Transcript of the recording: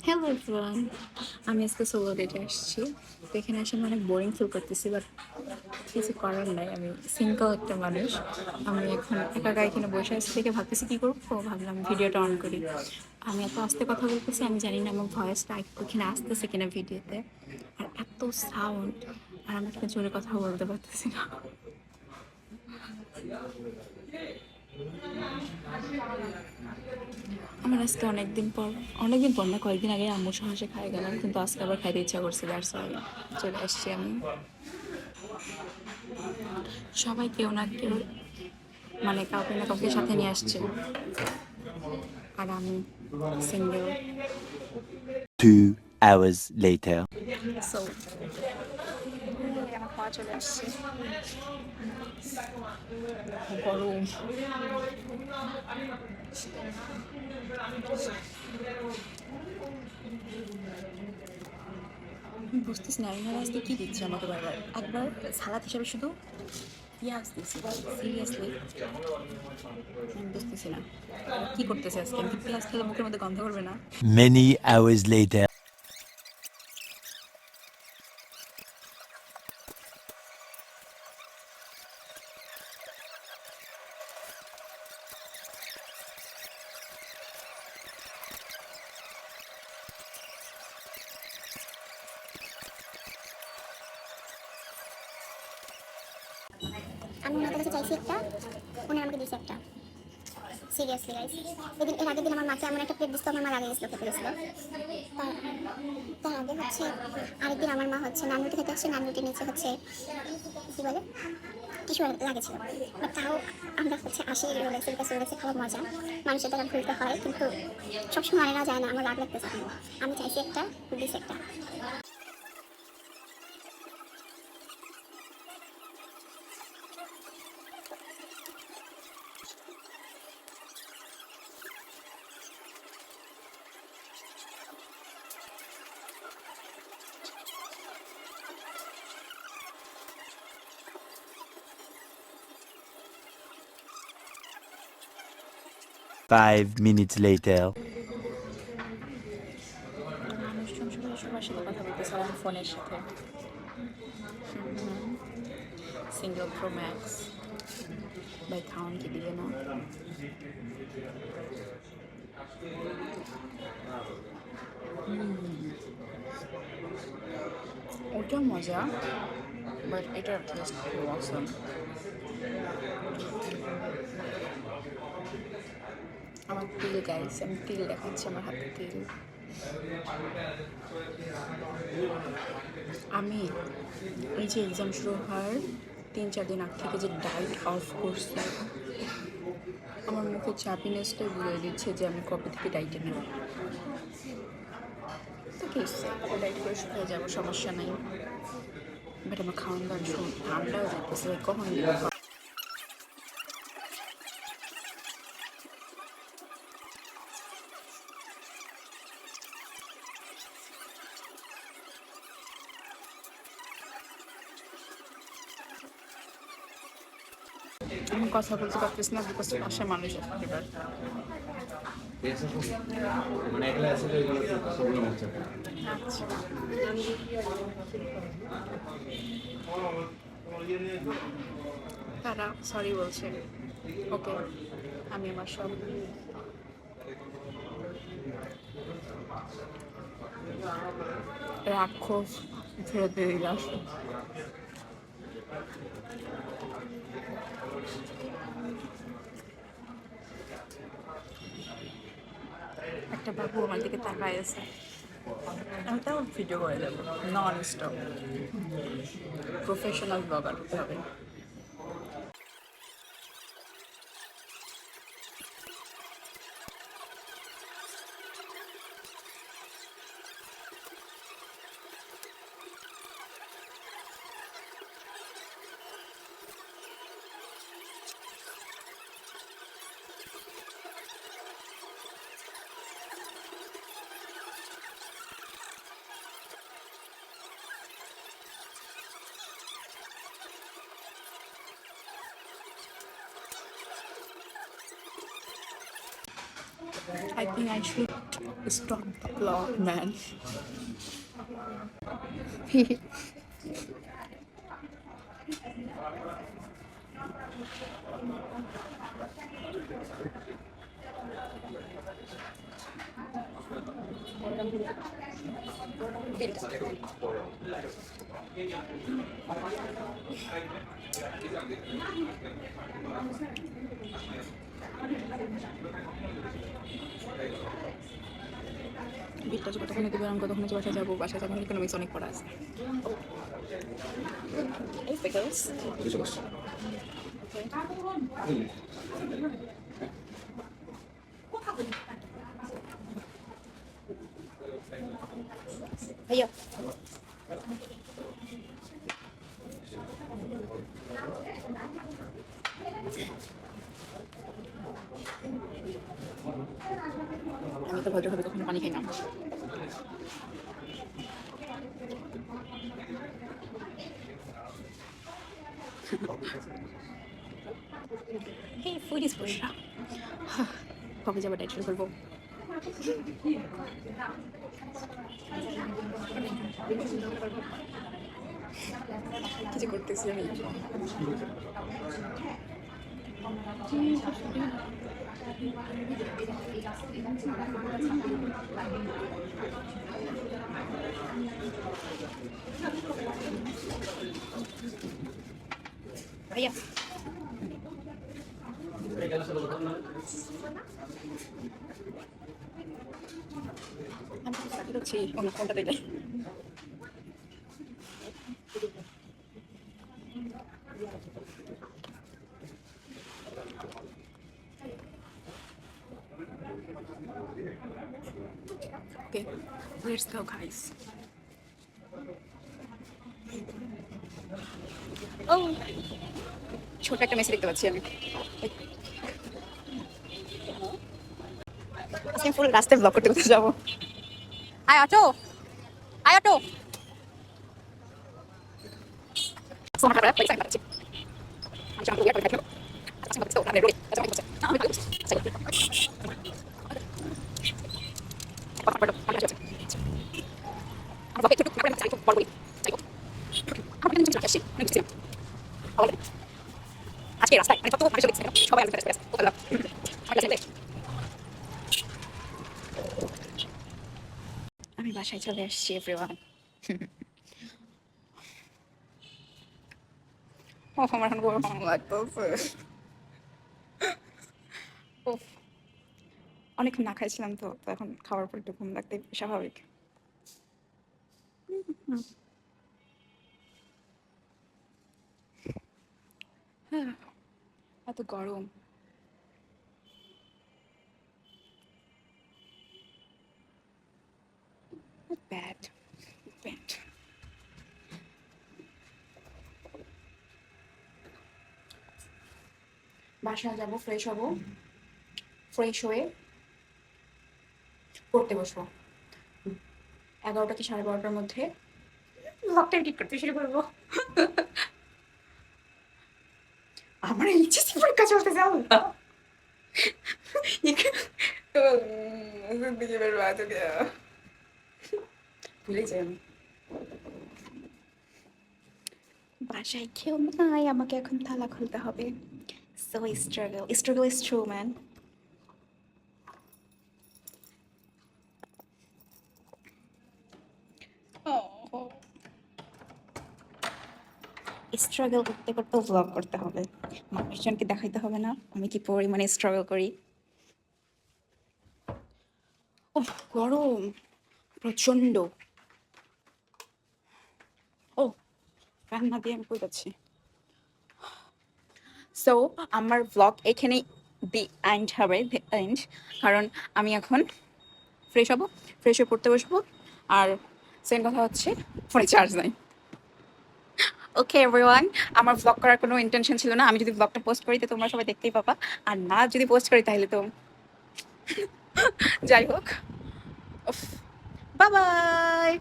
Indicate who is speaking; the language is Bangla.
Speaker 1: হ্যালো এভরিওয়ান, আমি আজকে সোলো ডেটে আসছি। তো এখানে আসলে অনেক বোরিং ফিল করতেছি, বাট কিছু করার নাই। আমি সিঙ্গল একটা মানুষ। আমি এখন একা একা এখানে বসে আছি থেকে ভাবতেছি কী করবো, ভাবলাম ভিডিওটা অন করি। আমি এত আস্তে কথা বলতেছি, আমি জানি না আমার ভয়েসটা ওখানে আসতেছে কিনা ভিডিওতে। আর এত সাউন্ড, আর আমি এখানে জোরে কথা বলতে পারতেছি না। আমার আজকে অনেকদিন পর না, কয়েকদিন আগে আম্মুর সহজে খাই গেলাম, কিন্তু আজকে আবার খাইতে ইচ্ছা করছে, দ্যাটস ওয়াই চলে আসছি আমি। সবাই কেউ না কেউ, মানে কাউকে না কাউকে সাথে নিয়ে আসছে, আর আমি সিঙ্গেল।
Speaker 2: 2 hours later.
Speaker 1: সো আমার খাওয়া চলে আসছে, গরম। বুঝতেছি না এনারা আজকে কী দিচ্ছে আমাকে বারবার। একবার সালাদ হিসাবে শুধু পেঁয়াজ দিচ্ছে, সিরিয়াসলি আমি বুঝতেছি না কী করতেছে আজকে। আমি কি পেঁয়াজ খেলে মুখের মধ্যে গন্ধ করবে না?
Speaker 2: Many hours later.
Speaker 3: আমি ওনাদের কাছে চাইছি একটা, ওনার আমাকে দিয়েছে একটা। সিরিয়াসলি গাইস, এর আগের দিন আমার মাকে এমন একটা প্লেট দিচ্ছিল, আমার মা রাগে গেছিলো, খেতে গেছিলো। তার আগে হচ্ছে আরেকদিন আমার মা হচ্ছে নান রুটি খেতে আসছে, নান রুটির নিচে হচ্ছে কী বলে কিছু লাগেছিল। বাট তাও আমরা হচ্ছে আসি, রোলেক্সে খাওয়ার মজা মানুষের দ্বারা ভুলতে হয়, কিন্তু সবসময় মানে না যায় না, আমার রাগ লাগতেছে। আমি চাইছি একটা, দিয়েছে একটা।
Speaker 2: 5 minutes later.
Speaker 1: মানুষজন সবাই সবার সাথে কথা বলতেছে আমার ফোনের সাথে। সিঙ্গেল প্রো ম্যাক্স বাই খাওয়ান কি দিবে না? ওটা মজা, বাট এটার টেস্ট খুব অসম। আমার তিল গাইস, আমি তিল দেখাচ্ছি, আমার হাতে তিল। আমি এই যে এক্সাম শুরু হওয়ার 3-4 দিন আগ থেকে যে ডায়েট অফ করছি, আমার মুখে চাপিনেসটাই বলে দিচ্ছে যে আমি কবে থেকে ডায়েটে নেব। তো কি ডায়েট করে শুকিয়ে যাবো, সমস্যা নাই। বাট আমার খাওয়ান দাওয়ার ঠান্ডাও যাইতেছে, কখন আমি কথা বলতে পারতেছি না, বিকজ পাশে মানুষ আছে। এবার আচ্ছা, তারা সরি বলছে। ওকে, আমি আমার সব রাক্ষস ফেরত দিয়ে দিলাম। একটা বাবু আমার দিকে তাকায় আছে, আমি তাও ভিডিও করে দেবো নন স্টপ। প্রফেশনাল ব্লগার হতে হবে। I think I should Stop the vlog, man. বিটটা যে কতক্ষণে দেবে আমি কতক্ষণে বাসায় যাবো, বাসায় যাবো ইকোনমিক্স অনেক পড়া আছে। এই pickles. ভাইয়া আমি তো ভদ্রভাবে কখনো পানি খাই না। Hey, food is Bushra. কবে যাবো ডাইট শুরু করবো? কিছু করতেছি আমি। ভাইয়া আমি হচ্ছি অন্য ফোনটা দিলে Okay, let's go, guys. Oh, ছোট একটা মেসেজ দেখতে পাচ্ছি আমি। আজকে পুরো রাস্তায় ব্লগ করতে করতে যাবো। আয় অটো, আয় অটো। সোমা খারাপ পয়সা পাচ্ছি। আমি চাকরি করে খাবো। আচ্ছা বাচ্চা ওখানে রই। আচ্ছা আমি বলছি। না আমি বলছি। আচ্ছা। কথা বলো। আমি যাচ্ছি। আমি একটু করে চাই তো বলবি। চাই তো। আমি কিন্তু চলে আসছি। আমি বুঝছি। আবার আজকে রাস্তায় আমি কত মানুষ দেখছি সবাই আসবে আসবে ওটা আমি কাছে আমি বাসায় চলে আসছি এভরিওয়ান ও আমার এখন গরম লাগতেছে উফ অনেকক্ষণ না খাইছিলাম তো এখন খাওয়ার পর একটু ঘুম লাগতে স্বাভাবিক হ্যাঁ এত গরম ব্যাড ব্যাড বাসায় যাবো ফ্রেশ হবো ফ্রেশ হয়ে পড়তে বসবো 11টা কি 12:30টার মধ্যে ব্লগটা এডিট করতে শুরু করবো আমার এইচএসসি পরীক্ষা চলতে যাও না ভুলে যাই আমি বাসায় কেউ নাই আমাকে এখন তালা খুলতে হবে so struggle is true man struggle করতে করতেও ব্লগ করতে হবে মানুষজনকে দেখাইতে হবে না আমি কি পরিমাণে স্ট্রাগল করি ও গরম প্রচন্ড ও রান্না দিয়ে আমি কই যাচ্ছি সো আমার ব্লগ এখানেই দি এন্ড হবে দি এন্ড কারণ আমি এখন ফ্রেশ হব ফ্রেশ হয়ে পড়তে বসবো আর সেকেন্ড কথা হচ্ছে ফোনে চার্জ নাই ওকে এভরিওয়ান আমার ব্লগ করার কোনো ইন্টেনশন ছিল না আমি যদি ব্লগটা পোস্ট করি তো তোমরা সবাই দেখতেই পাবা আর না যদি পোস্ট করি তাহলে তো যাই হোক বাই বাই